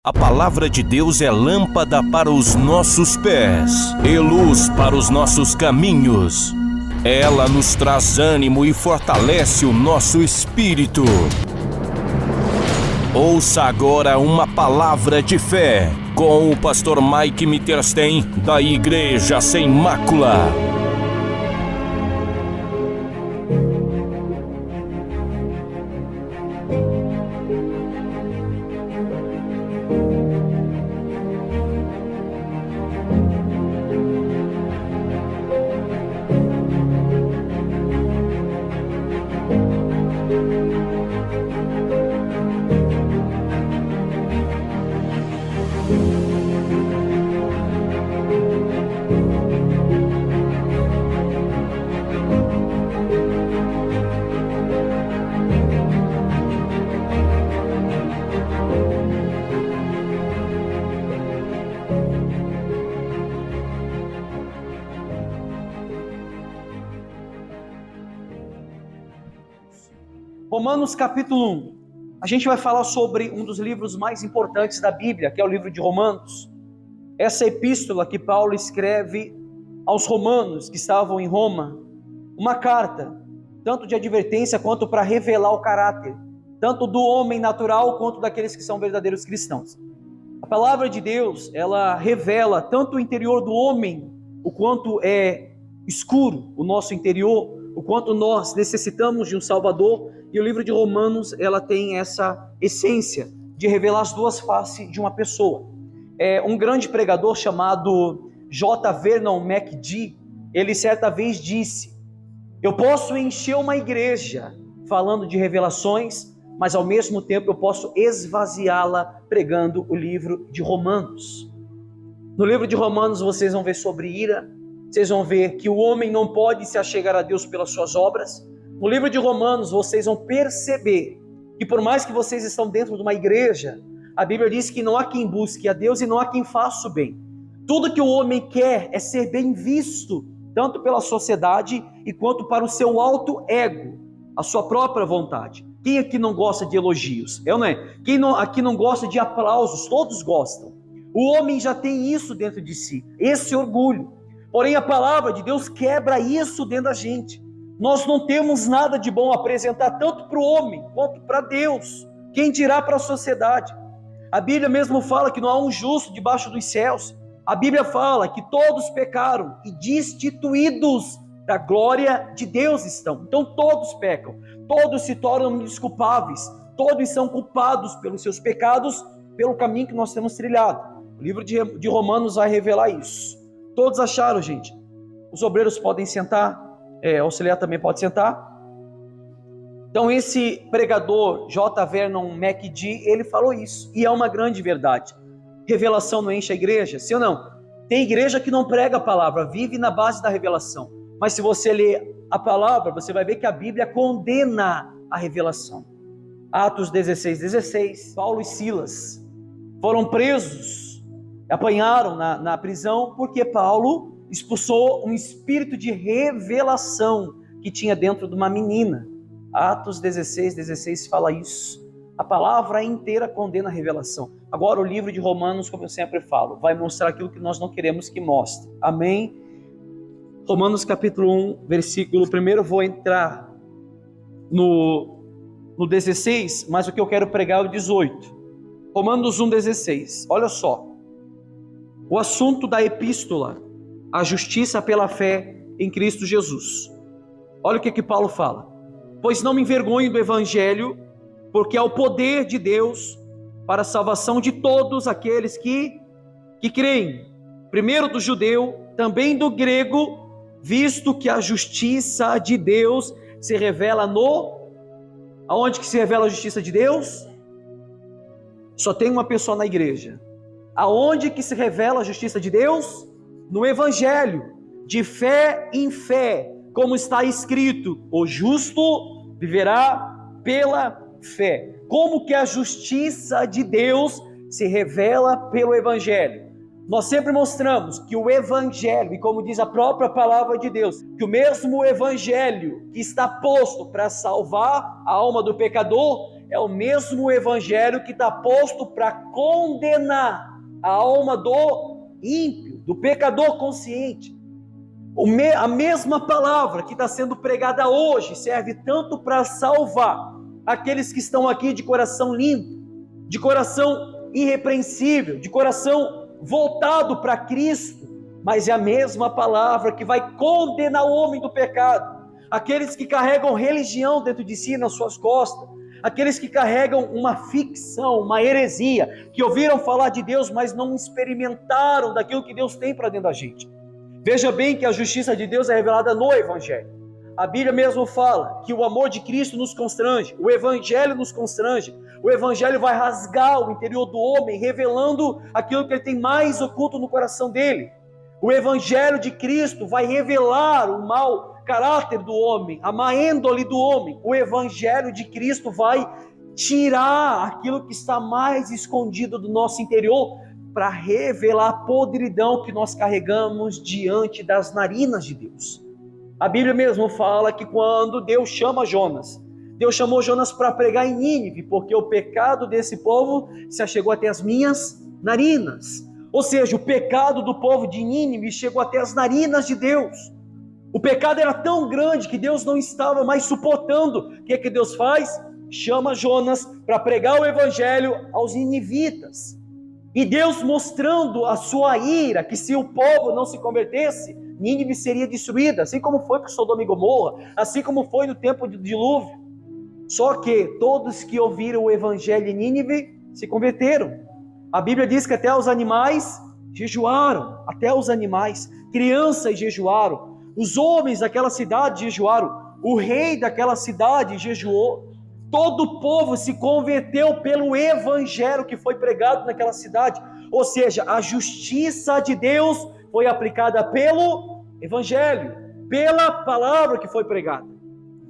A palavra de Deus é lâmpada para os nossos pés e luz para os nossos caminhos. Ela nos traz ânimo e fortalece o nosso espírito. Ouça agora uma palavra de fé com o pastor Mike Mitterstein, da Igreja Sem Mácula. Romanos capítulo 1, a gente vai falar sobre um dos livros mais importantes da Bíblia, que é o livro de Romanos. Essa epístola que Paulo escreve aos romanos que estavam em Roma, uma carta, tanto de advertência quanto para revelar o caráter, tanto do homem natural quanto daqueles que são verdadeiros cristãos. A palavra de Deus, ela revela tanto o interior do homem, o quanto é escuro o nosso interior, o quanto nós necessitamos de um Salvador. E o livro de Romanos, ela tem essa essência de revelar as duas faces de uma pessoa. Um grande pregador chamado J. Vernon McGee, ele certa vez disse: eu posso encher uma igreja falando de revelações, mas ao mesmo tempo eu posso esvaziá-la pregando o livro de Romanos. No livro de Romanos vocês vão ver sobre ira, vocês vão ver que o homem não pode se achegar a Deus pelas suas obras. No livro de Romanos, vocês vão perceber que por mais que vocês estão dentro de uma igreja, a Bíblia diz que não há quem busque a Deus e não há quem faça o bem. Tudo que o homem quer é ser bem visto, tanto pela sociedade e quanto para o seu alto ego, a sua própria vontade. Quem aqui não gosta de elogios? Eu não é? Quem aqui não gosta de aplausos? Todos gostam. O homem já tem isso dentro de si, esse orgulho. Porém, a palavra de Deus quebra isso dentro da gente. Nós não temos nada de bom a apresentar, tanto para o homem quanto para Deus. Quem dirá para a sociedade? A Bíblia mesmo fala que não há um justo debaixo dos céus. A Bíblia fala que todos pecaram e destituídos da glória de Deus estão. Então todos pecam, todos se tornam desculpáveis, todos são culpados pelos seus pecados, pelo caminho que nós temos trilhado. O livro de Romanos vai revelar isso. Todos acharam, gente? Os obreiros podem sentar. Auxiliar também pode sentar. Então esse pregador J. Vernon McGee, ele falou isso, e é uma grande verdade. Revelação não enche a igreja, sim ou não? Tem igreja que não prega a palavra, vive na base da revelação, mas se você ler a palavra, você vai ver que a Bíblia condena a revelação. Atos 16:16, Paulo e Silas foram presos, apanharam na prisão, porque Paulo expulsou um espírito de revelação que tinha dentro de uma menina. Atos 16:16 fala isso. A palavra inteira condena a revelação. Agora o livro de Romanos, como eu sempre falo, vai mostrar aquilo que nós não queremos que mostre. Amém? Romanos capítulo 1, versículo 1, eu vou entrar no 16, mas o que eu quero pregar é o 18. Romanos 1:16, olha só. O assunto da epístola, a justiça pela fé em Cristo Jesus. Olha o que Paulo fala: pois não me envergonho do evangelho, porque é o poder de Deus para a salvação de todos aqueles que creem, primeiro do judeu, também do grego, visto que a justiça de Deus se revela aonde que se revela a justiça de Deus? Só tem uma pessoa na igreja. Aonde que se revela a justiça de Deus? No evangelho, de fé em fé, como está escrito: o justo viverá pela fé. Como que a justiça de Deus se revela pelo evangelho? Nós sempre mostramos que o evangelho, e como diz a própria palavra de Deus, que o mesmo evangelho que está posto para salvar a alma do pecador, é o mesmo evangelho que está posto para condenar a alma do ímpio, do pecador consciente. A mesma palavra que está sendo pregada hoje serve tanto para salvar aqueles que estão aqui de coração limpo, de coração irrepreensível, de coração voltado para Cristo, mas é a mesma palavra que vai condenar o homem do pecado, aqueles que carregam religião dentro de si, nas suas costas, aqueles que carregam uma ficção, uma heresia, que ouviram falar de Deus, mas não experimentaram daquilo que Deus tem para dentro da gente. Veja bem que a justiça de Deus é revelada no Evangelho. A Bíblia mesmo fala que o amor de Cristo nos constrange, o Evangelho nos constrange, o Evangelho vai rasgar o interior do homem, revelando aquilo que ele tem mais oculto no coração dele. O Evangelho de Cristo vai revelar o mau caráter do homem, a má índole do homem. O Evangelho de Cristo vai tirar aquilo que está mais escondido do nosso interior, para revelar a podridão que nós carregamos diante das narinas de Deus. A Bíblia mesmo fala que quando Deus chama Jonas, Deus chamou Jonas para pregar em Nínive, porque o pecado desse povo se achegou até as minhas narinas. Ou seja, o pecado do povo de Nínive chegou até as narinas de Deus. O pecado era tão grande que Deus não estava mais suportando. O que Deus faz? Chama Jonas para pregar o evangelho aos ninivitas. E Deus mostrando a sua ira, que se o povo não se convertesse, Nínive seria destruída, assim como foi com Sodoma e Gomorra, assim como foi no tempo do dilúvio. Só que todos que ouviram o evangelho em Nínive se converteram. A Bíblia diz que até os animais jejuaram, até os animais, crianças jejuaram, os homens daquela cidade jejuaram, o rei daquela cidade jejuou. Todo o povo se converteu pelo evangelho que foi pregado naquela cidade. Ou seja, a justiça de Deus foi aplicada pelo evangelho, pela palavra que foi pregada.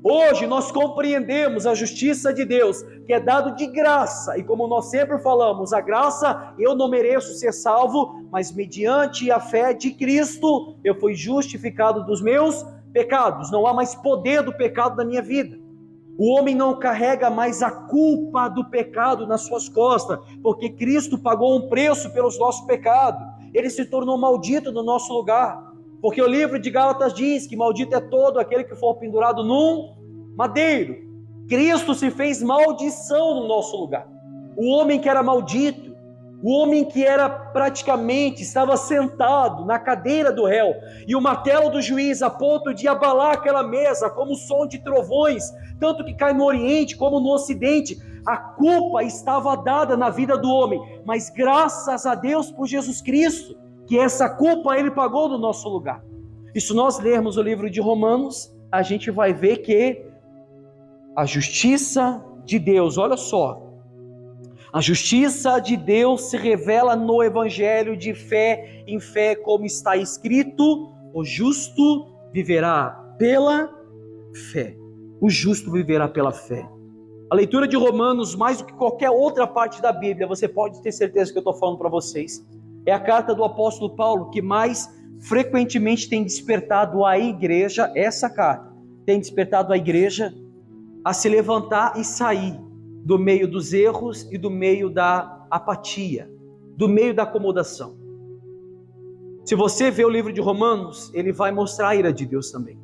Hoje nós compreendemos a justiça de Deus, que é dado de graça, e como nós sempre falamos, a graça eu não mereço ser salvo, mas mediante a fé de Cristo eu fui justificado dos meus pecados. Não há mais poder do pecado na minha vida. O homem não carrega mais a culpa do pecado nas suas costas, porque Cristo pagou um preço pelos nossos pecados. Ele se tornou maldito no nosso lugar, porque o livro de Gálatas diz que maldito é todo aquele que for pendurado num madeiro. Cristo se fez maldição no nosso lugar. O homem que era maldito, o homem que era praticamente, estava sentado na cadeira do réu, e o martelo do juiz a ponto de abalar aquela mesa, como o som de trovões, tanto que cai no Oriente como no Ocidente. A culpa estava dada na vida do homem, mas graças a Deus por Jesus Cristo, que essa culpa ele pagou no nosso lugar. E se nós lermos o livro de Romanos, a gente vai ver que a justiça de Deus, olha só, a justiça de Deus se revela no evangelho de fé em fé, como está escrito: o justo viverá pela fé. O justo viverá pela fé. A leitura de Romanos, mais do que qualquer outra parte da Bíblia, você pode ter certeza que eu estou falando para vocês, é a carta do apóstolo Paulo que mais frequentemente tem despertado a igreja, essa carta tem despertado a igreja a se levantar e sair do meio dos erros e do meio da apatia, do meio da acomodação. Se você vê o livro de Romanos, ele vai mostrar a ira de Deus também.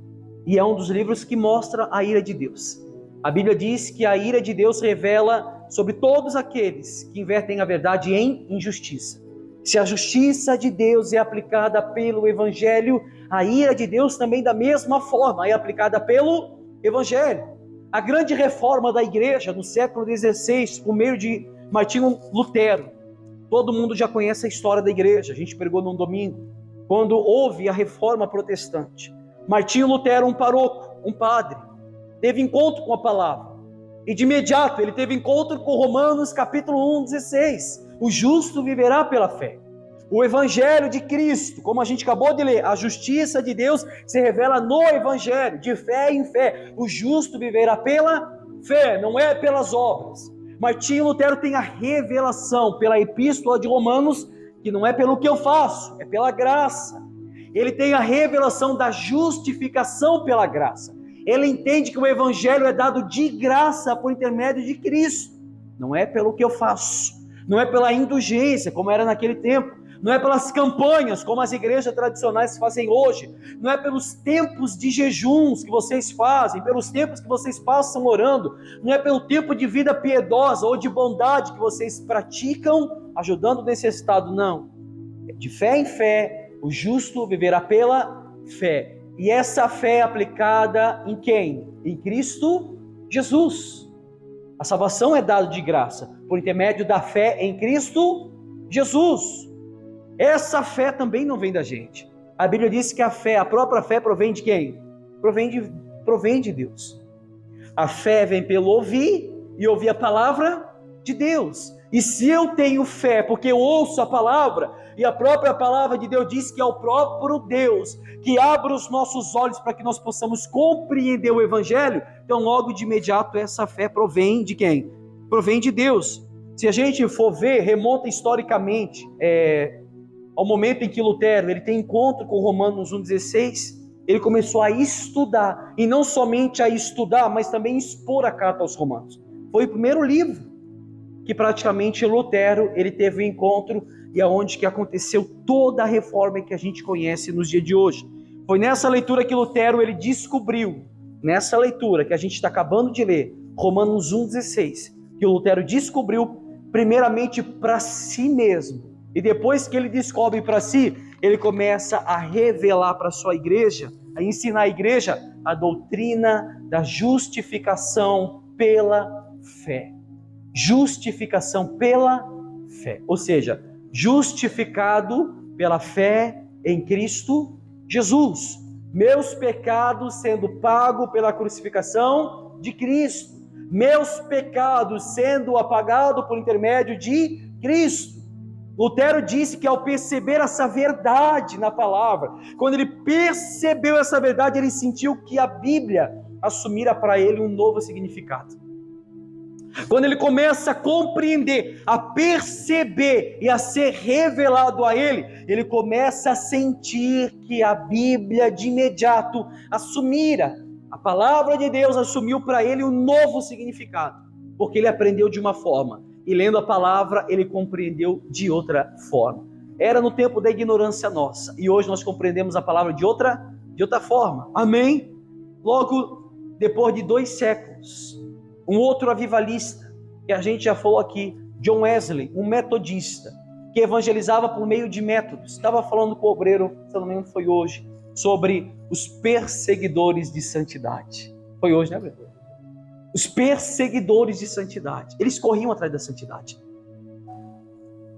E é um dos livros que mostra a ira de Deus. A Bíblia diz que a ira de Deus revela sobre todos aqueles que invertem a verdade em injustiça. Se a justiça de Deus é aplicada pelo Evangelho, a ira de Deus também da mesma forma é aplicada pelo Evangelho. A grande reforma da igreja no século XVI, por meio de Martinho Lutero. Todo mundo já conhece a história da igreja, a gente pregou num domingo, quando houve a reforma protestante. Martinho Lutero, um paroco, um padre, teve encontro com a palavra, e de imediato ele teve encontro com Romanos capítulo 1, 16, o justo viverá pela fé. O evangelho de Cristo, como a gente acabou de ler, a justiça de Deus se revela no evangelho, de fé em fé. O justo viverá pela fé, não é pelas obras. Martinho Lutero tem a revelação pela epístola de Romanos, que não é pelo que eu faço, é pela graça. Ele tem a revelação da justificação pela graça. Ele entende que o evangelho é dado de graça por intermédio de Cristo. Não é pelo que eu faço, não é pela indulgência, como era naquele tempo, não é pelas campanhas, como as igrejas tradicionais fazem hoje, não é pelos tempos de jejuns que vocês fazem, pelos tempos que vocês passam orando, não é pelo tempo de vida piedosa ou de bondade que vocês praticam, ajudando o necessitado, não. É de fé em fé, o justo viverá pela fé. E essa fé é aplicada em quem? Em Cristo Jesus. A salvação é dada de graça, por intermédio da fé em Cristo Jesus. Essa fé também não vem da gente. A Bíblia diz que a própria fé provém de quem? Provém de Deus. A fé vem pelo ouvir, e ouvir a palavra de Deus. E se eu tenho fé, porque eu ouço a palavra, e a própria palavra de Deus diz que é o próprio Deus que abre os nossos olhos para que nós possamos compreender o Evangelho, então logo de imediato essa fé provém de quem? Provém de Deus. Se a gente for ver, remonta historicamente ao momento em que Lutero ele tem encontro com Romanos 1,16, ele começou a estudar, e não somente a estudar, mas também expor a carta aos Romanos. Foi o primeiro livro que praticamente Lutero ele teve um encontro, e aonde que aconteceu toda a reforma que a gente conhece nos dias de hoje. Foi nessa leitura que Lutero ele descobriu, nessa leitura que a gente está acabando de ler, Romanos 1,16, que Lutero descobriu primeiramente para si mesmo, e depois que ele descobre para si, ele começa a revelar para a sua igreja, a ensinar a igreja a doutrina da justificação pela fé. Justificação pela fé, ou seja, justificado pela fé em Cristo Jesus, meus pecados sendo pago pela crucificação de Cristo, meus pecados sendo apagados por intermédio de Cristo. Lutero disse que ao perceber essa verdade na palavra, quando ele percebeu essa verdade, ele sentiu que a Bíblia assumira para ele um novo significado. Quando ele começa a compreender, a perceber e a ser revelado a ele, ele começa a sentir que a Bíblia de imediato assumira, a palavra de Deus assumiu para ele um novo significado, porque ele aprendeu de uma forma, e lendo a palavra ele compreendeu de outra forma. Era no tempo da ignorância nossa, e hoje nós compreendemos a palavra de outra forma, amém? Logo, depois de 2 séculos, um outro avivalista, que a gente já falou aqui, John Wesley, um metodista, que evangelizava por meio de métodos. Estava falando com o obreiro, se não me engano foi hoje, sobre os perseguidores de santidade. Foi hoje, né, obreiro? Os perseguidores de santidade. Eles corriam atrás da santidade.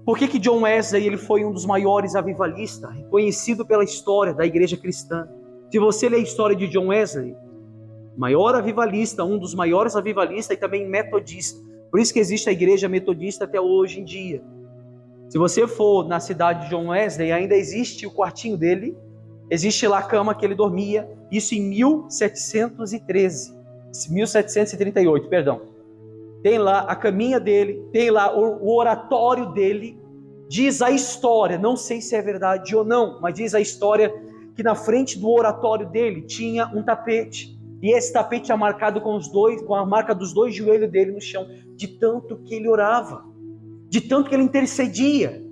Por que John Wesley ele foi um dos maiores avivalistas, reconhecido pela história da igreja cristã? Se você ler a história de John Wesley, maior avivalista, um dos maiores avivalistas e também metodista. Por isso que existe a igreja metodista até hoje em dia. Se você for na cidade de John Wesley, ainda existe o quartinho dele, existe lá a cama que ele dormia, isso em 1738, perdão. Tem lá a caminha dele, tem lá o oratório dele, diz a história, não sei se é verdade ou não, mas diz a história que na frente do oratório dele tinha um tapete. E esse tapete é marcado com a marca dos 2 joelhos dele no chão, de tanto que ele orava, de tanto que ele intercedia,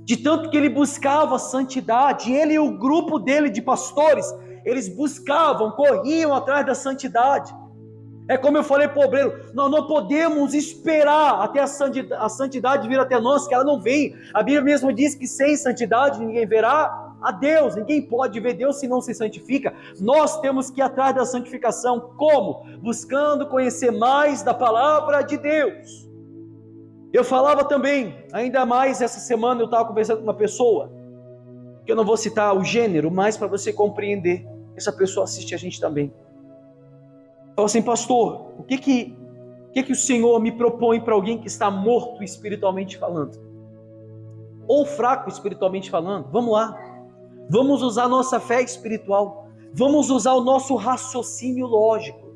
de tanto que ele buscava a santidade. Ele e o grupo dele de pastores, eles buscavam, corriam atrás da santidade. É como eu falei para o obreiro, nós não podemos esperar até a santidade vir até nós, que ela não vem. A Bíblia mesmo diz que sem santidade ninguém verá a Deus, ninguém pode ver Deus se não se santifica. Nós temos que ir atrás da santificação, como? Buscando conhecer mais da palavra de Deus. Eu falava também, ainda mais essa semana eu estava conversando com uma pessoa, que eu não vou citar o gênero, mas para você compreender, essa pessoa assiste a gente também. Falou assim, pastor, o que o Senhor me propõe para alguém que está morto espiritualmente falando? Ou fraco espiritualmente falando? Vamos lá. Vamos usar a nossa fé espiritual. Vamos usar o nosso raciocínio lógico.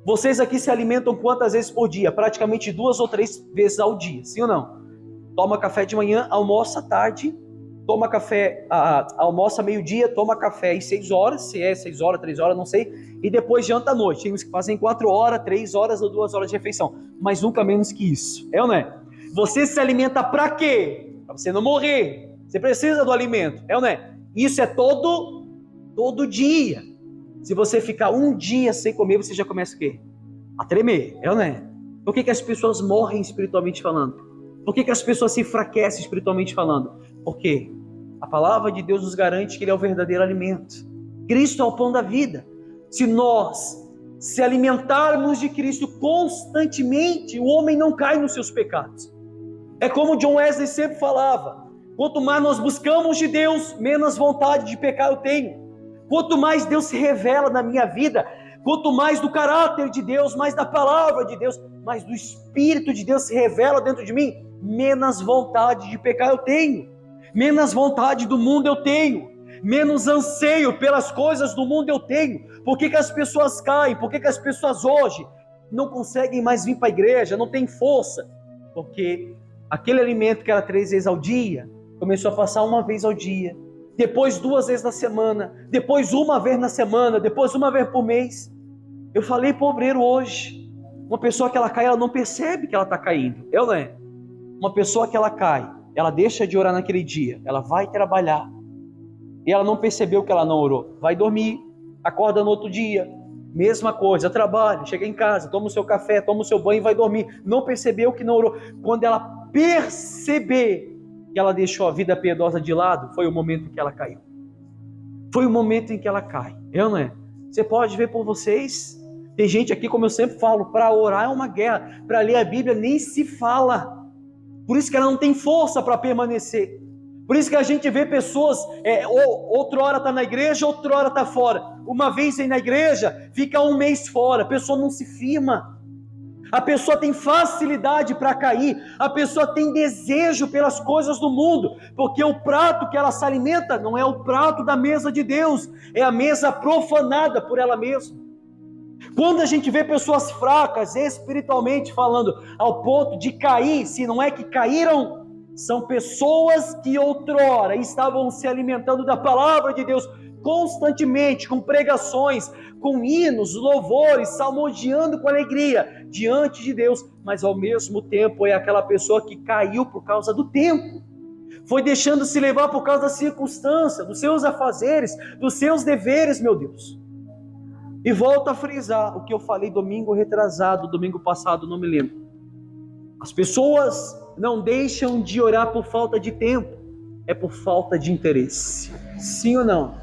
Vocês aqui se alimentam quantas vezes por dia? Praticamente 2 ou 3 vezes ao dia, sim ou não? Toma café de manhã, almoça à tarde, toma café, almoça meio-dia, toma café às 6 horas, se é 6 horas, 3 horas, não sei, e depois janta à noite. Tem uns que fazem 4 horas, 3 horas ou 2 horas de refeição, mas nunca menos que isso, é ou não é? Você se alimenta para quê? Para você não morrer. Você precisa do alimento, é ou não é? Isso é todo dia. Se você ficar um dia sem comer, você já começa o quê? A tremer, é ou não é? Por que as pessoas morrem espiritualmente falando? Por que as pessoas se enfraquecem espiritualmente falando? Porque a palavra de Deus nos garante que Ele é o verdadeiro alimento. Cristo é o pão da vida. Se nós se alimentarmos de Cristo constantemente, o homem não cai nos seus pecados. É como John Wesley sempre falava: quanto mais nós buscamos de Deus, menos vontade de pecar eu tenho. Quanto mais Deus se revela na minha vida, quanto mais do caráter de Deus, mais da palavra de Deus, mais do Espírito de Deus se revela dentro de mim, menos vontade de pecar eu tenho, menos vontade do mundo eu tenho, menos anseio pelas coisas do mundo eu tenho. Por que as pessoas caem? Por que as pessoas hoje não conseguem mais vir para a igreja, não tem força? Porque aquele alimento que era 3 vezes ao dia, começou a passar 1 vez ao dia, depois 2 vezes na semana, depois 1 vez na semana, depois 1 vez por mês. Eu falei para o obreiro hoje, uma pessoa que ela cai, ela não percebe que ela está caindo, é ou não é? Uma pessoa que ela cai, ela deixa de orar naquele dia, ela vai trabalhar, e ela não percebeu que ela não orou, vai dormir, acorda no outro dia, mesma coisa, trabalha, chega em casa, toma o seu café, toma o seu banho e vai dormir, não percebeu que não orou. Quando ela perceber que ela deixou a vida piedosa de lado, foi o momento que ela caiu. Foi o momento em que ela cai, é ou não é? Você pode ver por vocês, tem gente aqui, como eu sempre falo, para orar é uma guerra, para ler a Bíblia nem se fala, por isso que ela não tem força para permanecer, por isso que a gente vê pessoas, outra hora está na igreja, outra hora está fora, uma vez vem na igreja, fica 1 mês fora, a pessoa não se firma, a pessoa tem facilidade para cair, a pessoa tem desejo pelas coisas do mundo, porque o prato que ela se alimenta não é o prato da mesa de Deus, é a mesa profanada por ela mesma. Quando a gente vê pessoas fracas espiritualmente falando, ao ponto de cair, se não é que caíram, são pessoas que outrora estavam se alimentando da palavra de Deus constantemente, com pregações, com hinos, louvores, salmodiando com alegria diante de Deus, mas ao mesmo tempo é aquela pessoa que caiu por causa do tempo, foi deixando se levar por causa da circunstância, dos seus afazeres, dos seus deveres, meu Deus. E volto a frisar o que eu falei domingo retrasado, domingo passado, não me lembro. As pessoas não deixam de orar por falta de tempo, é por falta de interesse. Sim ou não?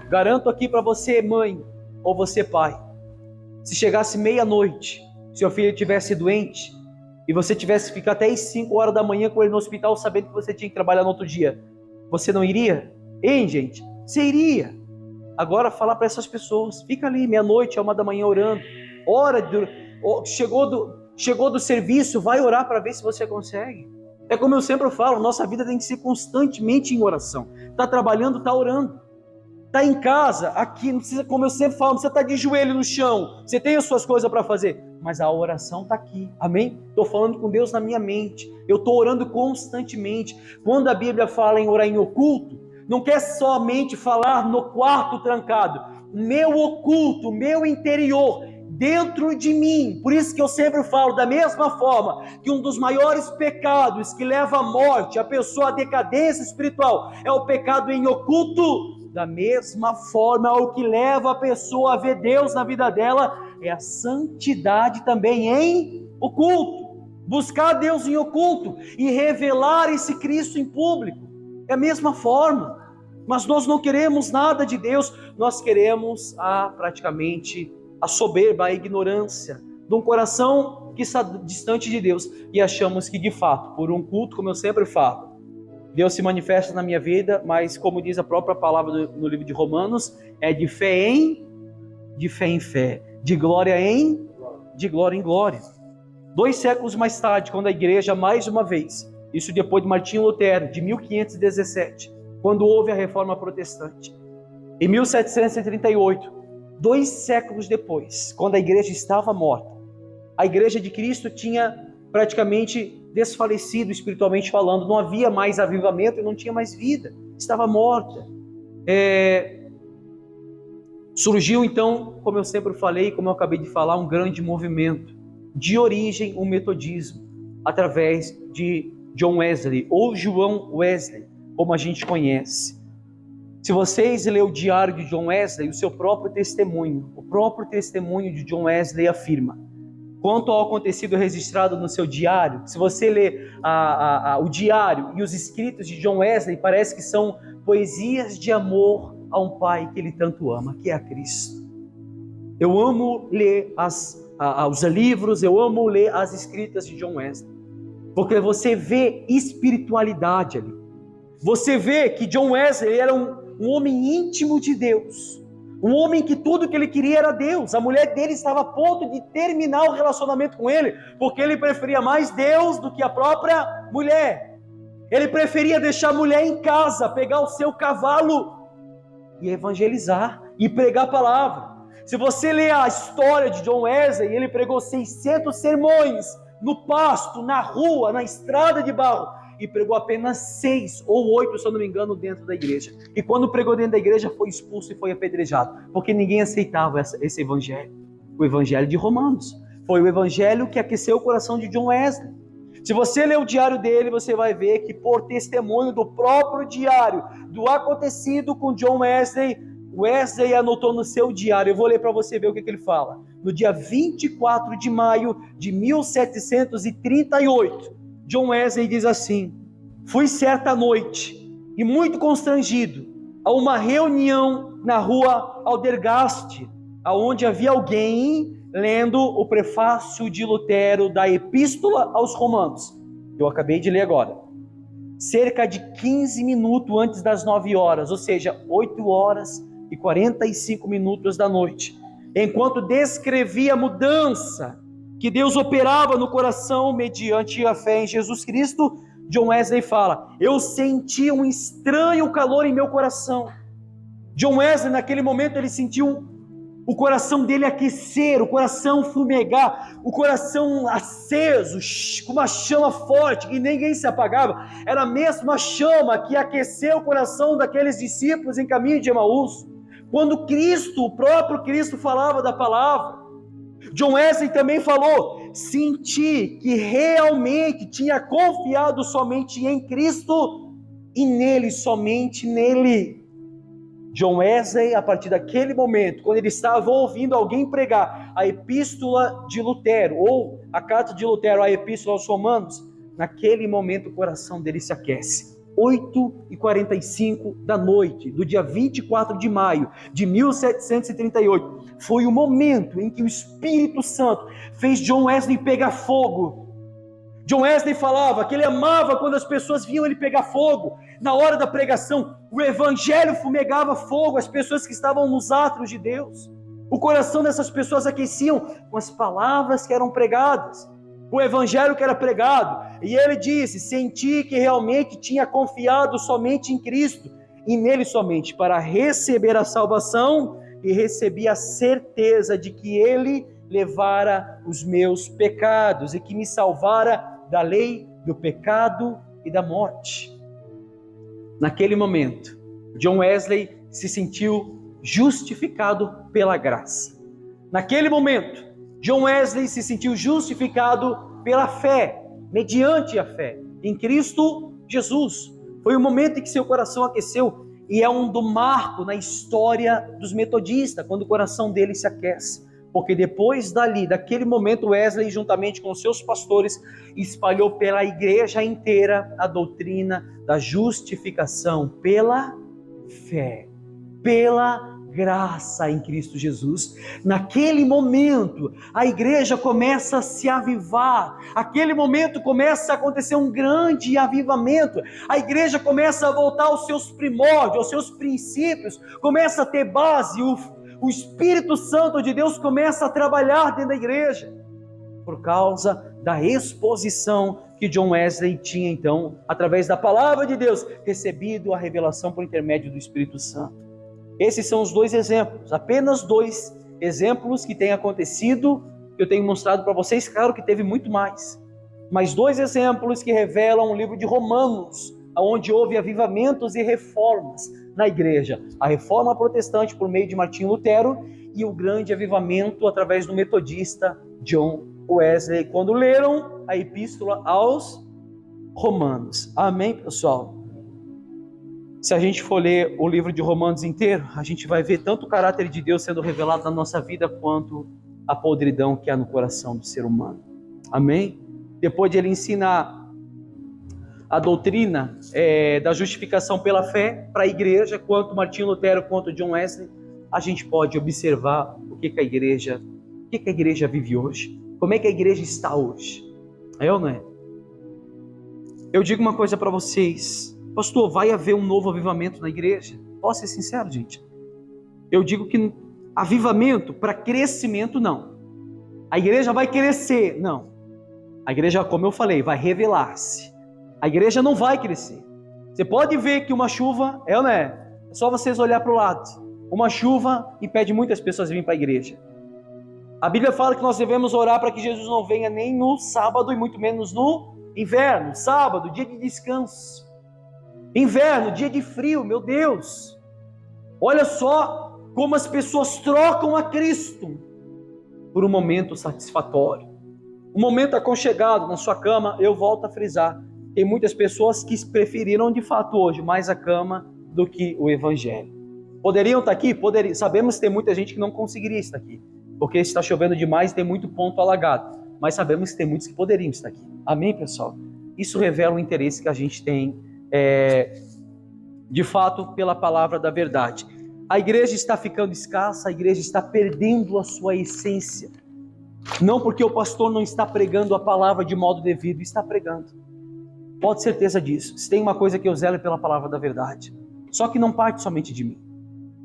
Garanto aqui para você, mãe, ou você, pai, se chegasse meia-noite, seu filho estivesse doente, e você tivesse que ficar até as 5 horas da manhã com ele no hospital, sabendo que você tinha que trabalhar no outro dia, você não iria? Hein, gente? Você iria. Agora, falar para essas pessoas, fica ali meia-noite, 1 da manhã orando, chegou do serviço, vai orar para ver se você consegue. É como eu sempre falo, nossa vida tem que ser constantemente em oração. Está trabalhando, está orando. Está em casa, aqui, não precisa, como eu sempre falo, não precisa estar de joelho no chão, você tem as suas coisas para fazer, mas a oração está aqui, amém? Estou falando com Deus na minha mente, eu estou orando constantemente. Quando a Bíblia fala em orar em oculto, não quer somente falar no quarto trancado, meu oculto, meu interior, dentro de mim. Por isso que eu sempre falo, da mesma forma que um dos maiores pecados que leva à morte, a pessoa à decadência espiritual, é o pecado em oculto, da mesma forma o que leva a pessoa a ver Deus na vida dela é a santidade também em oculto. Buscar Deus em oculto e revelar esse Cristo em público é a mesma forma. Mas nós não queremos nada de Deus, nós queremos praticamente a soberba, a ignorância de um coração que está distante de Deus, e achamos que de fato, por um culto, como eu sempre falo, Deus se manifesta na minha vida, mas como diz a própria palavra no livro de Romanos, é de fé em fé, de glória em glória. 2 séculos mais tarde, quando a igreja mais uma vez, isso depois de Martinho Lutero, de 1517, quando houve a reforma protestante, em 1738, 2 séculos depois, quando a igreja estava morta, a igreja de Cristo tinha praticamente desfalecido espiritualmente falando, não havia mais avivamento e não tinha mais vida, estava morta. Surgiu então, como eu sempre falei, como eu acabei de falar, um grande movimento, de origem o metodismo, através de John Wesley, ou João Wesley, como a gente conhece. Se vocês lerem o diário de John Wesley, o próprio testemunho de John Wesley afirma, quanto ao acontecido registrado no seu diário, se você ler o diário e os escritos de John Wesley, parece que são poesias de amor a um pai que ele tanto ama, que é a Cristo. Eu amo ler os livros, eu amo ler as escritas de John Wesley, porque você vê espiritualidade ali. Você vê que John Wesley era um homem íntimo de Deus, um homem que tudo que ele queria era Deus. A mulher dele estava a ponto de terminar o relacionamento com ele, porque ele preferia mais Deus do que a própria mulher. Ele preferia deixar a mulher em casa, pegar o seu cavalo e evangelizar e pregar a palavra. Se você ler a história de John Wesley, ele pregou 600 sermões no pasto, na rua, na estrada de barro, e pregou apenas 6 ou 8, se eu não me engano, dentro da igreja. E quando pregou dentro da igreja, foi expulso e foi apedrejado, porque ninguém aceitava esse evangelho. O evangelho de Romanos foi o evangelho que aqueceu o coração de John Wesley. Se você ler o diário dele, você vai ver que, por testemunho do próprio diário, do acontecido com John Wesley, Wesley anotou no seu diário, eu vou ler para você ver o que ele fala. No dia 24 de maio de 1738, John Wesley diz assim: fui certa noite, e muito constrangido, a uma reunião na rua Aldergast, aonde havia alguém lendo o prefácio de Lutero da Epístola aos Romanos. Eu acabei de ler agora. Cerca de 15 minutos antes das 9 horas, ou seja, 8 horas e 45 minutos da noite, enquanto descrevia a mudança que Deus operava no coração mediante a fé em Jesus Cristo, John Wesley fala: eu senti um estranho calor em meu coração. John Wesley, naquele momento, ele sentiu o coração dele aquecer, o coração fumegar, o coração aceso, com uma chama forte, que ninguém se apagava. Era a mesma chama que aqueceu o coração daqueles discípulos em caminho de Emaús, quando Cristo, o próprio Cristo, falava da palavra. John Wesley também falou: senti que realmente tinha confiado somente em Cristo e nele, somente nele. John Wesley, a partir daquele momento, quando ele estava ouvindo alguém pregar a epístola de Lutero, ou a carta de Lutero, a epístola aos Romanos, naquele momento o coração dele se aquece. 8h45 da noite, do dia 24 de maio de 1738, foi o momento em que o Espírito Santo fez John Wesley pegar fogo. John Wesley falava que ele amava quando as pessoas viam ele pegar fogo. Na hora da pregação, o evangelho fumegava fogo, as pessoas que estavam nos átrios de Deus. O coração dessas pessoas aqueciam com as palavras que eram pregadas, o evangelho que era pregado. E ele disse: senti que realmente tinha confiado somente em Cristo e nele somente para receber a salvação, e recebi a certeza de que ele levara os meus pecados e que me salvara da lei, do pecado e da morte. Naquele momento, John Wesley se sentiu justificado pela graça. Naquele momento, John Wesley se sentiu justificado pela fé, mediante a fé em Cristo Jesus. Foi o momento em que seu coração aqueceu, e é um do marco na história dos metodistas, quando o coração dele se aquece. Porque depois daquele momento, Wesley, juntamente com seus pastores, espalhou pela igreja inteira a doutrina da justificação pela fé, pela graça em Cristo Jesus. Naquele momento, a igreja começa a se avivar. Aquele momento começa a acontecer um grande avivamento. A igreja começa a voltar aos seus primórdios, aos seus princípios, começa a ter base. O Espírito Santo de Deus começa a trabalhar dentro da igreja, por causa da exposição que John Wesley tinha, então, através da palavra de Deus, recebido a revelação por intermédio do Espírito Santo. Esses são os 2 exemplos, apenas 2 exemplos que têm acontecido, que eu tenho mostrado para vocês. Claro que teve muito mais, mais 2 exemplos que revelam o livro de Romanos, onde houve avivamentos e reformas na igreja. A reforma protestante por meio de Martinho Lutero e o grande avivamento através do metodista John Wesley, quando leram a epístola aos Romanos. Amém, pessoal? Se a gente for ler o livro de Romanos inteiro, a gente vai ver tanto o caráter de Deus sendo revelado na nossa vida, quanto a podridão que há no coração do ser humano. Amém? Depois de ele ensinar a doutrina da justificação pela fé para a igreja, quanto Martinho Lutero, quanto John Wesley, a gente pode observar o que a igreja vive hoje, como é que a igreja está hoje. É ou não é? Eu digo uma coisa para vocês, pastor, vai haver um novo avivamento na igreja? Posso ser sincero, gente? Eu digo que avivamento para crescimento, não. A igreja vai crescer, não. A igreja, como eu falei, vai revelar-se. A igreja não vai crescer. Você pode ver que uma chuva, é ou não é? É só vocês olhar para o lado. Uma chuva impede muitas pessoas de vir para a igreja. A Bíblia fala que nós devemos orar para que Jesus não venha nem no sábado e muito menos no inverno. Sábado, dia de descanso. Inverno, dia de frio, meu Deus. Olha só como as pessoas trocam a Cristo por um momento satisfatório. Um momento aconchegado na sua cama. Eu volto a frisar. Tem muitas pessoas que preferiram de fato hoje mais a cama do que o evangelho. Poderiam estar aqui? Poderiam. Sabemos que tem muita gente que não conseguiria estar aqui, porque está chovendo demais e tem muito ponto alagado. Mas sabemos que tem muitos que poderiam estar aqui. Amém, pessoal? Isso revela o interesse que a gente tem, de fato, pela palavra da verdade. A igreja está ficando escassa, a igreja está perdendo a sua essência. Não porque o pastor não está pregando a palavra de modo devido, está pregando. Pode ter certeza disso. Se tem uma coisa que eu zelo é pela palavra da verdade. Só que não parte somente de mim.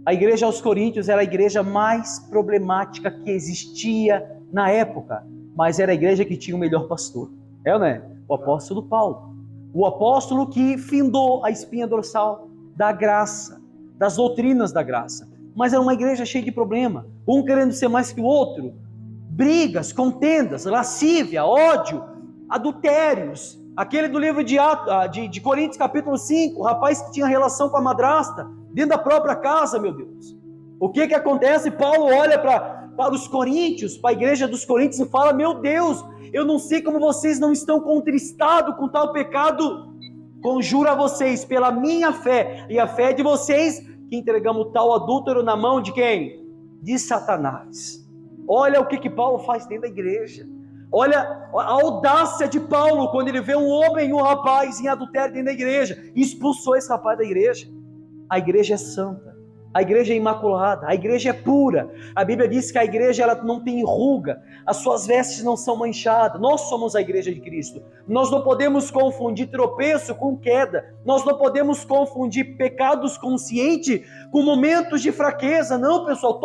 A igreja aos Coríntios era a igreja mais problemática que existia na época, mas era a igreja que tinha o melhor pastor. É ou não é? O apóstolo Paulo. O apóstolo que findou a espinha dorsal da graça, das doutrinas da graça. Mas era uma igreja cheia de problema. Um querendo ser mais que o outro. Brigas, contendas, lascívia, ódio, adultérios. Aquele do livro de Coríntios capítulo 5, o rapaz que tinha relação com a madrasta, dentro da própria casa, meu Deus. O que acontece? Paulo olha para os coríntios, para a igreja dos coríntios e fala: meu Deus, eu não sei como vocês não estão contristados com tal pecado. Conjuro a vocês pela minha fé e a fé de vocês, que entregamos tal adúltero na mão de quem? De Satanás. Olha o que Paulo faz dentro da igreja. Olha a audácia de Paulo quando ele vê um homem e um rapaz em adultério dentro da igreja. E expulsou esse rapaz da igreja. A igreja é santa, a igreja é imaculada, a igreja é pura. A Bíblia diz que a igreja ela não tem ruga, as suas vestes não são manchadas. Nós somos a igreja de Cristo. Nós não podemos confundir tropeço com queda. Nós não podemos confundir pecados conscientes com momentos de fraqueza. Não, pessoal,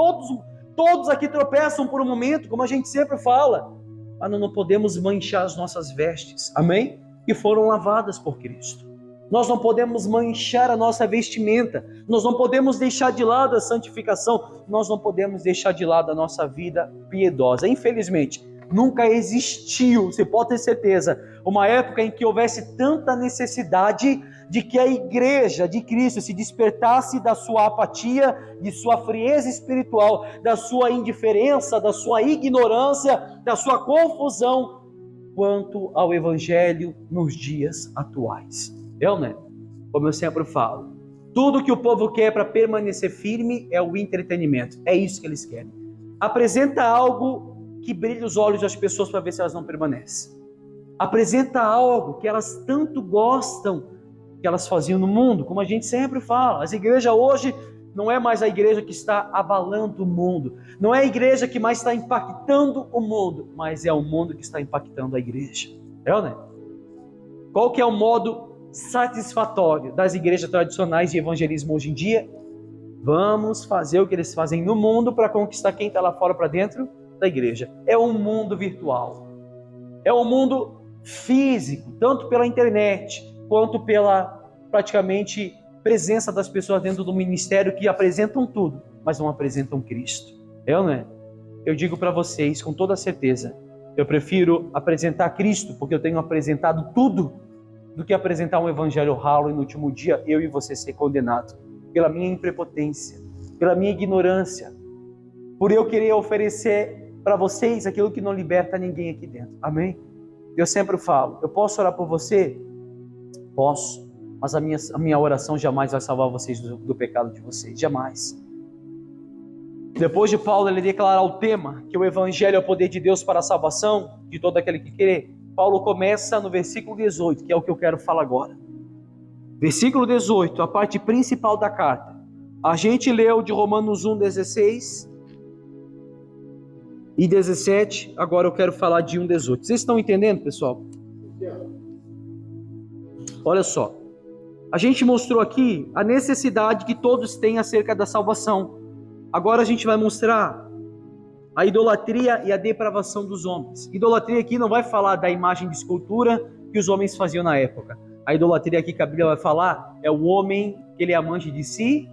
todos aqui tropeçam por um momento, como a gente sempre fala. Mas nós não podemos manchar as nossas vestes, amém? Que foram lavadas por Cristo. Nós não podemos manchar a nossa vestimenta, nós não podemos deixar de lado a santificação, nós não podemos deixar de lado a nossa vida piedosa. Infelizmente, nunca existiu, você pode ter certeza, uma época em que houvesse tanta necessidade de que a igreja de Cristo se despertasse da sua apatia, de sua frieza espiritual, da sua indiferença, da sua ignorância, da sua confusão quanto ao evangelho nos dias atuais. Né? Como eu sempre falo, tudo que o povo quer para permanecer firme é o entretenimento. É isso que eles querem. Apresenta algo que brilha os olhos das pessoas para ver se elas não permanecem. Apresenta algo que elas tanto gostam, que elas faziam no mundo, como a gente sempre fala. As igrejas hoje não é mais a igreja que está abalando o mundo, não é a igreja que mais está impactando o mundo, mas é o mundo que está impactando a igreja. Né? Qual que é o modo satisfatório das igrejas tradicionais de evangelismo hoje em dia? Vamos fazer o que eles fazem no mundo para conquistar quem está lá fora para dentro da igreja. É um mundo virtual, é um mundo físico, tanto pela internet quanto pela praticamente presença das pessoas dentro do ministério, que apresentam tudo, mas não apresentam Cristo. Não é? Eu digo para vocês com toda certeza, Eu prefiro apresentar Cristo, porque eu tenho apresentado tudo, do que apresentar um evangelho ralo e no último dia eu e você ser condenado pela minha imprepotência, pela minha ignorância, por eu querer oferecer para vocês aquilo que não liberta ninguém aqui dentro. Amém? Eu sempre falo, eu posso orar por você? Posso, mas a minha oração jamais vai salvar vocês do pecado de vocês, jamais. Depois de Paulo ele declarar o tema, que o evangelho é o poder de Deus para a salvação de todo aquele que crê, Paulo começa no versículo 18, que é o que eu quero falar agora. Versículo 18, a parte principal da carta. A gente leu de Romanos 1, 16 e 17, agora eu quero falar de 1, 18. Vocês estão entendendo, pessoal? Olha só, a gente mostrou aqui a necessidade que todos têm acerca da salvação. Agora a gente vai mostrar a idolatria e a depravação dos homens. Idolatria aqui não vai falar da imagem de escultura que os homens faziam na época. A idolatria aqui que a Bíblia vai falar é o homem que ele é amante de si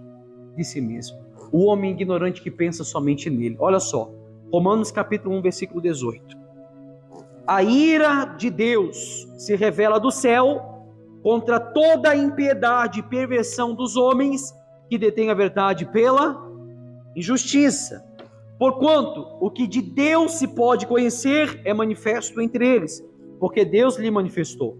mesmo. O homem ignorante que pensa somente nele. Olha só, Romanos capítulo 1, versículo 18. A ira de Deus se revela do céu contra toda a impiedade e perversão dos homens que detêm a verdade pela injustiça. Porquanto o que de Deus se pode conhecer é manifesto entre eles, porque Deus lhe manifestou.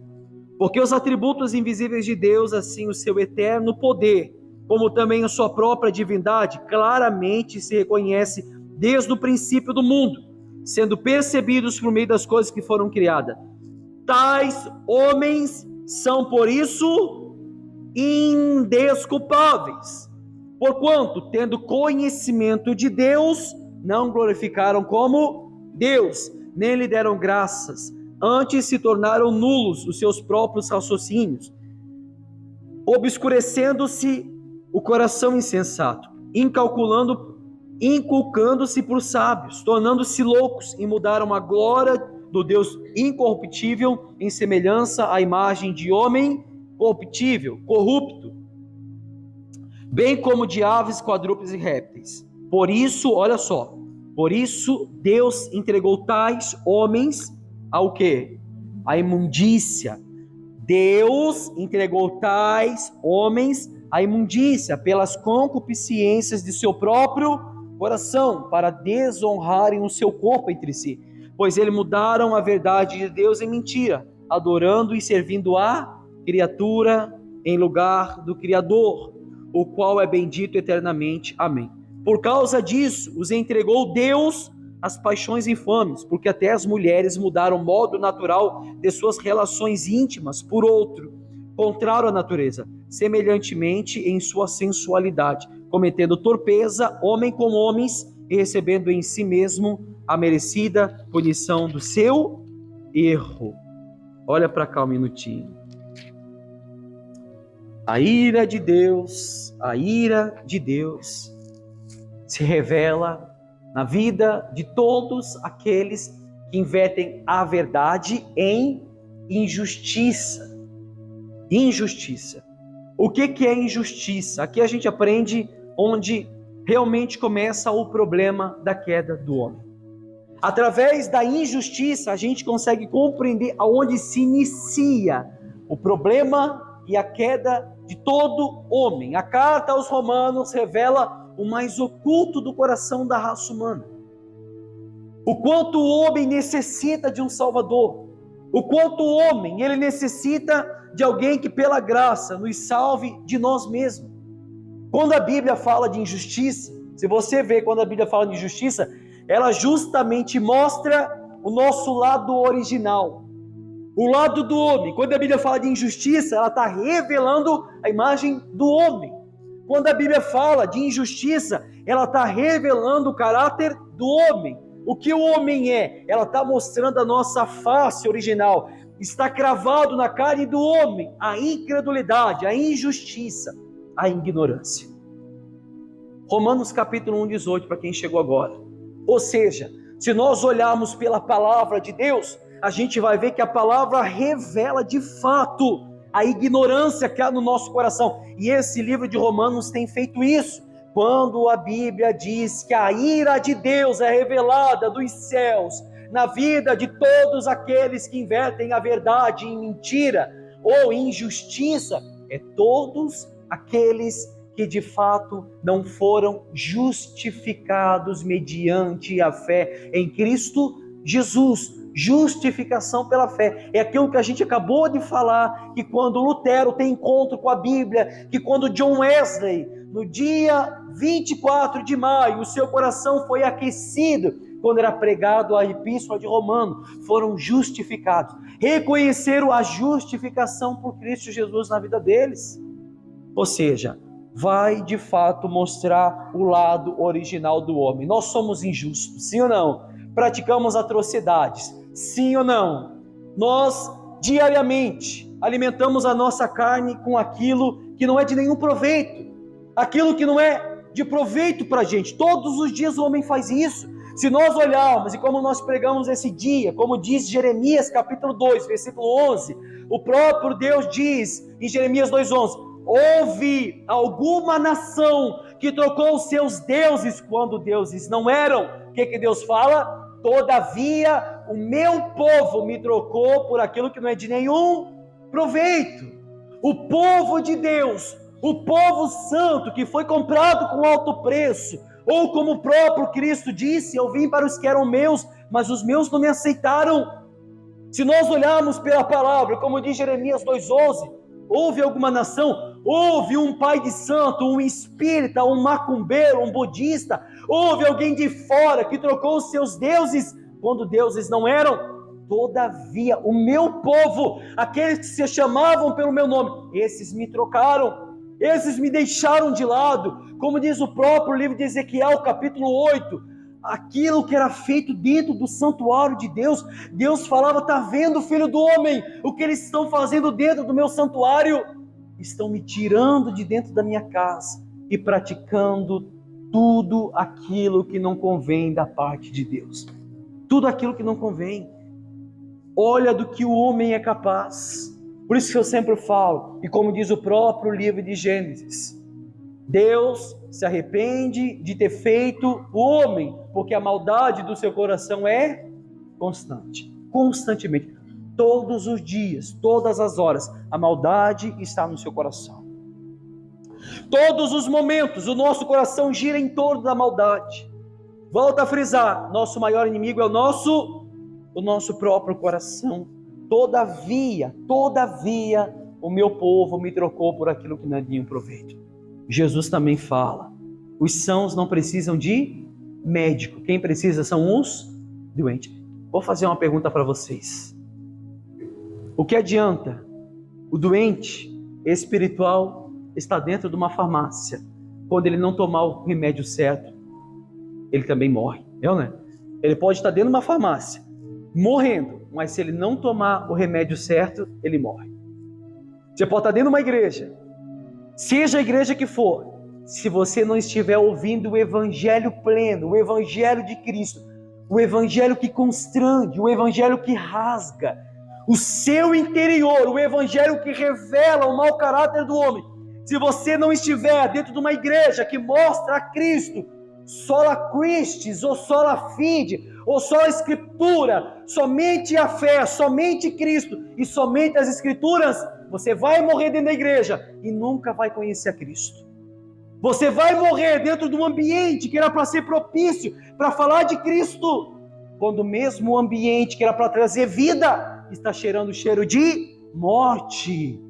Porque os atributos invisíveis de Deus, assim o seu eterno poder, como também a sua própria divindade, claramente se reconhece desde o princípio do mundo, sendo percebidos por meio das coisas que foram criadas. Tais homens são, por isso, indesculpáveis, porquanto, tendo conhecimento de Deus, não glorificaram como Deus, nem lhe deram graças, antes se tornaram nulos os seus próprios raciocínios, obscurecendo-se o coração insensato, inculcando-se por sábios, tornando-se loucos, e mudaram a glória do Deus incorruptível em semelhança à imagem de homem corruptível, corrupto, bem como de aves, quadrúpedes e répteis. Por isso, olha só, por isso Deus entregou tais homens ao quê? A imundícia. Deus entregou tais homens à imundícia pelas concupiscências de seu próprio coração, para desonrarem o seu corpo entre si, pois eles mudaram a verdade de Deus em mentira, adorando e servindo a criatura em lugar do Criador, o qual é bendito eternamente. Amém. Por causa disso, os entregou Deus às paixões infames, porque até as mulheres mudaram o modo natural de suas relações íntimas por outro, contrário à natureza, semelhantemente em sua sensualidade, cometendo torpeza, homem com homens, e recebendo em si mesmo a merecida punição do seu erro. Olha para cá um minutinho. A ira de Deus se revela na vida de todos aqueles que invertem a verdade em injustiça. Injustiça. O que é injustiça? Aqui a gente aprende onde realmente começa o problema da queda do homem. Através da injustiça a gente consegue compreender aonde se inicia o problema e a queda de todo homem. A carta aos Romanos revela o mais oculto do coração da raça humana. O quanto o homem necessita de um Salvador. O quanto o homem ele necessita de alguém que pela graça nos salve de nós mesmos. Quando a Bíblia fala de injustiça, se você vê quando a Bíblia fala de injustiça, ela justamente mostra o nosso lado original. O lado do homem. Quando a Bíblia fala de injustiça, ela está revelando a imagem do homem. Quando a Bíblia fala de injustiça, ela está revelando o caráter do homem. O que o homem é? Ela está mostrando a nossa face original. Está cravado na carne do homem a incredulidade, a injustiça, a ignorância. Romanos capítulo 1, 18, para quem chegou agora. Ou seja, se nós olharmos pela palavra de Deus, a gente vai ver que a palavra revela de fato a ignorância que há no nosso coração. E esse livro de Romanos tem feito isso. Quando a Bíblia diz que a ira de Deus é revelada dos céus na vida de todos aqueles que invertem a verdade em mentira ou injustiça, é todos aqueles que de fato não foram justificados mediante a fé em Cristo Jesus. Justificação pela fé, é aquilo que a gente acabou de falar, que quando Lutero tem encontro com a Bíblia, que quando John Wesley, no dia 24 de maio, o seu coração foi aquecido, quando era pregado a Epístola de Romanos, foram justificados, reconheceram a justificação por Cristo Jesus na vida deles. Ou seja, vai de fato mostrar o lado original do homem. Nós somos injustos, sim ou não? Praticamos atrocidades, sim ou não? Nós diariamente alimentamos a nossa carne com aquilo que não é de nenhum proveito, aquilo que não é de proveito para a gente. Todos os dias o homem faz isso. Se nós olharmos, e como nós pregamos esse dia, como diz Jeremias capítulo 2, versículo 11, o próprio Deus diz em Jeremias 2,11: houve alguma nação que trocou os seus deuses quando deuses não eram? O que Deus fala? Todavia o meu povo me trocou por aquilo que não é de nenhum proveito. O povo de Deus, o povo santo que foi comprado com alto preço, ou como o próprio Cristo disse: eu vim para os que eram meus, mas os meus não me aceitaram. Se nós olharmos pela palavra, como diz Jeremias 2,11, houve alguma nação, houve um pai de santo, um espírita, um macumbeiro, um budista, houve alguém de fora que trocou os seus deuses quando deuses não eram? Todavia o meu povo, aqueles que se chamavam pelo meu nome, esses me trocaram, esses me deixaram de lado. Como diz o próprio livro de Ezequiel capítulo 8, aquilo que era feito dentro do santuário de Deus, Deus falava: está vendo, filho do homem, o que eles estão fazendo dentro do meu santuário? Estão me tirando de dentro da minha casa e praticando tudo aquilo que não convém da parte de Deus. Tudo aquilo que não convém. Olha do que o homem é capaz. Por isso que eu sempre falo, e como diz o próprio livro de Gênesis, Deus se arrepende de ter feito o homem, porque a maldade do seu coração é constante, constantemente, todos os dias, todas as horas, a maldade está no seu coração. Todos os momentos, o nosso coração gira em torno da maldade. Volto a frisar, nosso maior inimigo é o nosso próprio coração. Todavia, o meu povo me trocou por aquilo que não é de nenhum proveito. Jesus também fala: os sãos não precisam de médico, quem precisa são os doentes. Vou fazer uma pergunta para vocês. O que adianta o doente espiritual estar dentro de uma farmácia, quando ele não tomar o remédio certo, ele também morre, né? Ele pode estar dentro de uma farmácia, morrendo, mas se ele não tomar o remédio certo, ele morre. Você pode estar dentro de uma igreja, seja a igreja que for, se você não estiver ouvindo o evangelho pleno, o evangelho de Cristo, o evangelho que constrange, o evangelho que rasga o seu interior, o evangelho que revela o mau caráter do homem, se você não estiver dentro de uma igreja que mostra a Cristo, sola Christis, ou sola fide, ou só a Escritura, somente a fé, somente Cristo e somente as Escrituras, você vai morrer dentro da igreja e nunca vai conhecer a Cristo. Você vai morrer dentro de um ambiente que era para ser propício, para falar de Cristo, quando mesmo o ambiente que era para trazer vida, está cheirando cheiro de morte.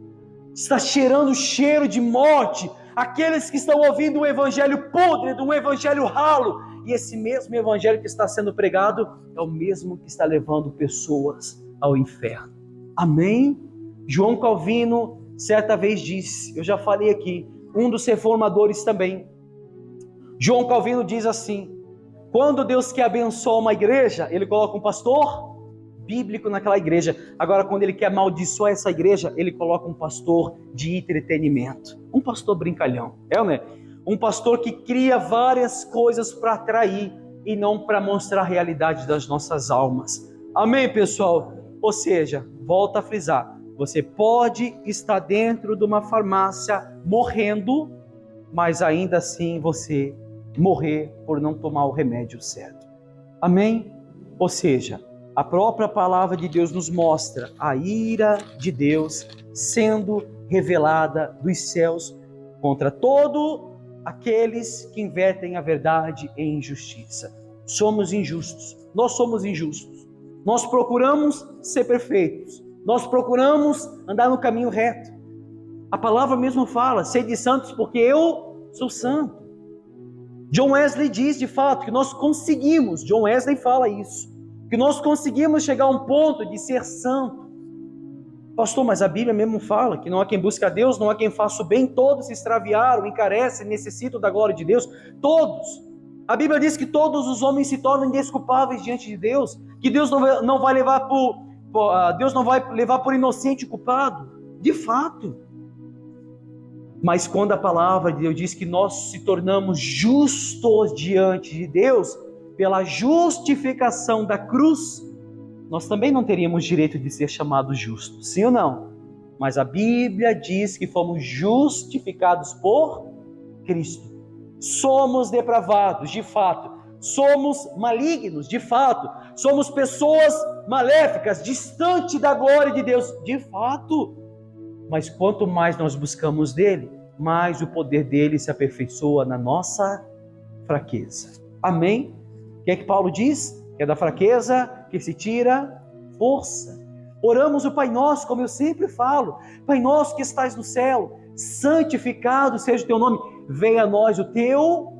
Está cheirando cheiro de morte. Aqueles que estão ouvindo um evangelho podre, um evangelho ralo, e esse mesmo evangelho que está sendo pregado é o mesmo que está levando pessoas ao inferno. Amém? João Calvino certa vez disse, eu já falei aqui, um dos reformadores também, João Calvino diz assim: quando Deus quer abençoar uma igreja, ele coloca um pastor bíblico naquela igreja. Agora, quando ele quer amaldiçoar essa igreja, ele coloca um pastor de entretenimento, um pastor brincalhão, né? Um pastor que cria várias coisas para atrair e não para mostrar a realidade das nossas almas. Amém, pessoal? Ou seja, volta a frisar, você pode estar dentro de uma farmácia morrendo, mas ainda assim você morrer por não tomar o remédio certo. Amém? Ou seja, a própria palavra de Deus nos mostra a ira de Deus sendo revelada dos céus contra todos aqueles que invertem a verdade em injustiça. Somos injustos, nós somos injustos. Nós procuramos ser perfeitos, nós procuramos andar no caminho reto. A palavra mesmo fala, sede santos porque eu sou santo. John Wesley diz de fato que nós conseguimos, John Wesley fala isso, que nós conseguimos chegar a um ponto de ser santo. Pastor, mas a Bíblia mesmo fala que não há quem busque a Deus, não há quem faça o bem, todos se extraviaram, encarecem, necessitam da glória de Deus, todos. A Bíblia diz que todos os homens se tornam indesculpáveis diante de Deus, que Deus não vai levar por inocente culpado, de fato. Mas quando a palavra de Deus diz que nós se tornamos justos diante de Deus, pela justificação da cruz, nós também não teríamos direito de ser chamados justos, sim ou não? Mas a Bíblia diz que fomos justificados por Cristo. Somos depravados, de fato. Somos malignos, de fato. Somos pessoas maléficas, distante da glória de Deus, de fato. Mas quanto mais nós buscamos dele, mais o poder dele se aperfeiçoa na nossa fraqueza. Amém? O que é que Paulo diz? Que é da fraqueza que se tira força. Oramos o Pai Nosso, como eu sempre falo. Pai Nosso que estás no céu, santificado seja o teu nome. Venha a nós o teu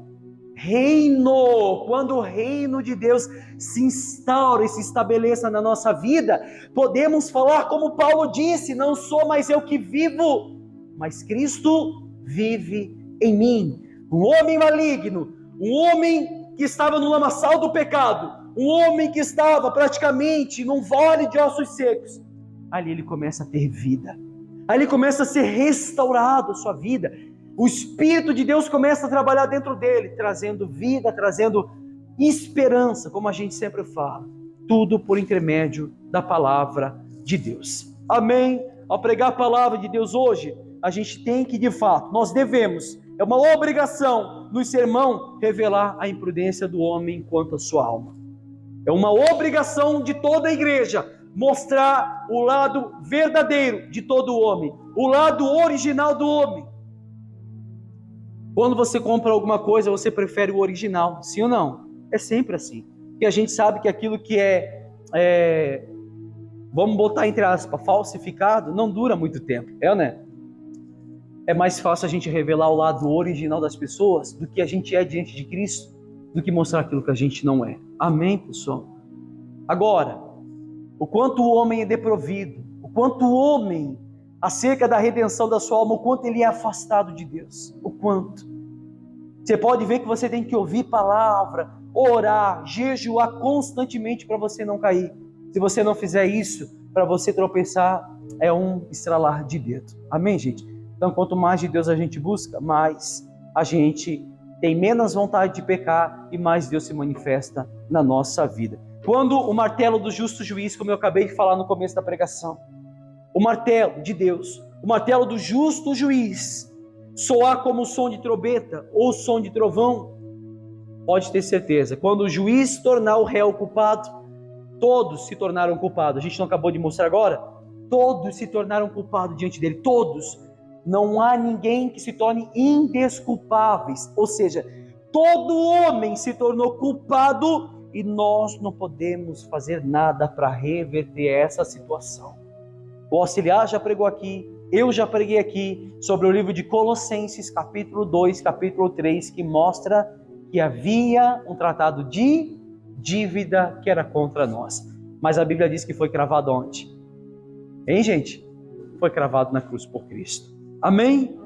reino. Quando o reino de Deus se instaura e se estabeleça na nossa vida, podemos falar como Paulo disse, não sou mais eu que vivo, mas Cristo vive em mim. Um homem maligno, um homem que estava no lamaçal do pecado, um homem que estava praticamente num vale de ossos secos, ali ele começa a ter vida, ali ele começa a ser restaurado a sua vida. O Espírito de Deus começa a trabalhar dentro dele, trazendo vida, trazendo esperança, como a gente sempre fala. Tudo por intermédio da palavra de Deus. Amém? Ao pregar a palavra de Deus hoje, a gente tem que, de fato, nós devemos, é uma obrigação no sermão, revelar a imprudência do homem quanto à sua alma. É uma obrigação de toda a igreja, mostrar o lado verdadeiro de todo homem, o lado original do homem. Quando você compra alguma coisa, você prefere o original, sim ou não? É sempre assim. Porque a gente sabe que aquilo que vamos botar entre aspas, falsificado, não dura muito tempo, né? É mais fácil a gente revelar o lado original das pessoas do que a gente é diante de Cristo, do que mostrar aquilo que a gente não é. Amém, pessoal? Agora, o quanto o homem é deprovido, o quanto o homem, acerca da redenção da sua alma, o quanto ele é afastado de Deus, o quanto. Você pode ver que você tem que ouvir palavra, orar, jejuar constantemente para você não cair. Se você não fizer isso, para você tropeçar, é um estralar de dedo. Amém, gente? Então, quanto mais de Deus a gente busca, mais a gente tem menos vontade de pecar e mais Deus se manifesta na nossa vida. Quando o martelo do justo juiz, como eu acabei de falar no começo da pregação, o martelo de Deus, o martelo do justo juiz, soar como o som de trombeta ou som de trovão, pode ter certeza, quando o juiz tornar o réu culpado, todos se tornaram culpados. A gente não acabou de mostrar agora? Todos se tornaram culpados diante dele, todos. Não há ninguém que se torne indesculpáveis, ou seja, todo homem se tornou culpado e nós não podemos fazer nada para reverter essa situação. O auxiliar já pregou aqui, eu já preguei aqui sobre o livro de Colossenses, capítulo 2, capítulo 3, que mostra que havia um tratado de dívida que era contra nós. Mas a Bíblia diz que foi cravado onde? Hein, gente? Foi cravado na cruz por Cristo. Amém?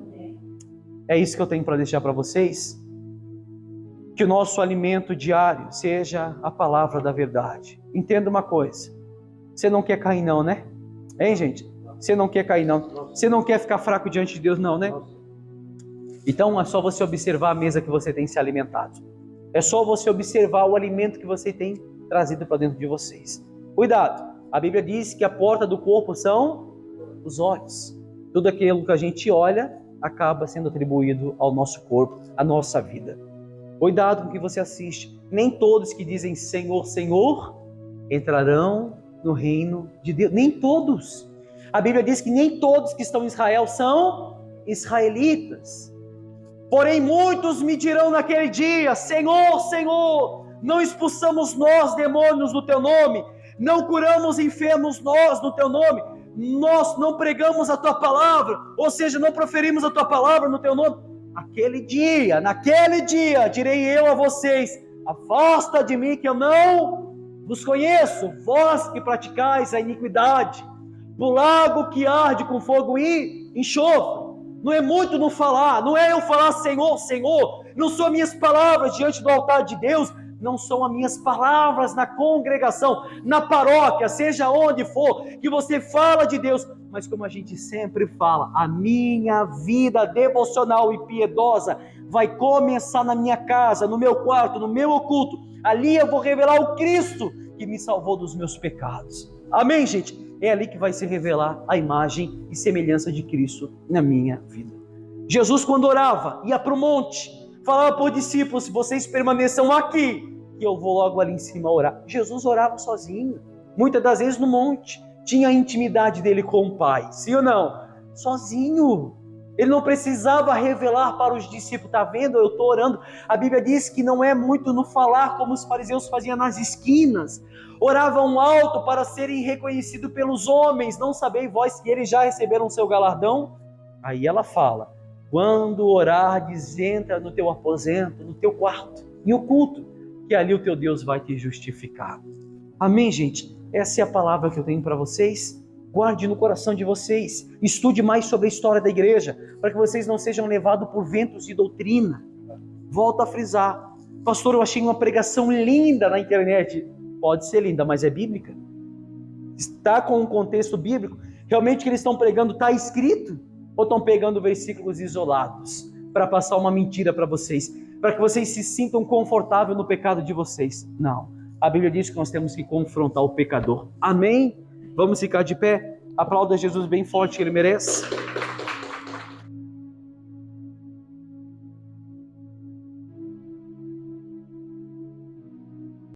É isso que eu tenho para deixar para vocês. Que o nosso alimento diário seja a palavra da verdade. Entenda uma coisa. Você não quer cair não, né? Hein, gente? Você não quer cair não. Você não quer ficar fraco diante de Deus não, né? Então é só você observar a mesa que você tem se alimentado. É só você observar o alimento que você tem trazido para dentro de vocês. Cuidado. A Bíblia diz que a porta do corpo são os olhos. Tudo aquilo que a gente olha acaba sendo atribuído ao nosso corpo, à nossa vida. Cuidado com o que você assiste. Nem todos que dizem Senhor, Senhor entrarão no reino de Deus. Nem todos. A Bíblia diz que nem todos que estão em Israel são israelitas. Porém, muitos me dirão naquele dia: Senhor, Senhor, não expulsamos nós demônios no teu nome? Não curamos enfermos nós no teu nome? Nós não pregamos a tua palavra? Ou seja, não proferimos a tua palavra no teu nome? Naquele dia, direi eu a vocês: afasta de mim que eu não vos conheço, vós que praticais a iniquidade, do lago que arde com fogo e enxofre. Não é muito no falar, não é eu falar Senhor, Senhor, não são minhas palavras diante do altar de Deus, não são as minhas palavras na congregação, na paróquia, seja onde for, que você fala de Deus, mas como a gente sempre fala, a minha vida devocional e piedosa vai começar na minha casa, no meu quarto, no meu oculto. Ali eu vou revelar o Cristo que me salvou dos meus pecados. Amém, gente? É ali que vai se revelar a imagem e semelhança de Cristo na minha vida. Jesus, quando orava, ia para o monte, falava para os discípulos: se vocês permaneçam aqui, que eu vou logo ali em cima orar. Jesus orava sozinho, muitas das vezes no monte, tinha a intimidade dele com o Pai, sim ou não? Sozinho. Ele não precisava revelar para os discípulos: está vendo, eu estou orando. A Bíblia diz que não é muito no falar, como os fariseus faziam nas esquinas. Oravam alto para serem reconhecidos pelos homens. Não sabeis vós que eles já receberam seu galardão? Aí ela fala: quando orardes, entra no teu aposento, no teu quarto, em oculto, que ali o teu Deus vai te justificar. Amém, gente? Essa é a palavra que eu tenho para vocês. Guarde no coração de vocês. Estude mais sobre a história da igreja, para que vocês não sejam levados por ventos de doutrina. Volto a frisar: pastor, eu achei uma pregação linda na internet. Pode ser linda, mas é bíblica? Está com um contexto bíblico? Realmente o que eles estão pregando está escrito? Ou estão pegando versículos isolados para passar uma mentira para vocês, para que vocês se sintam confortáveis no pecado de vocês? Não. A Bíblia diz que nós temos que confrontar o pecador. Amém? Vamos ficar de pé? Aplauda Jesus bem forte, que ele merece.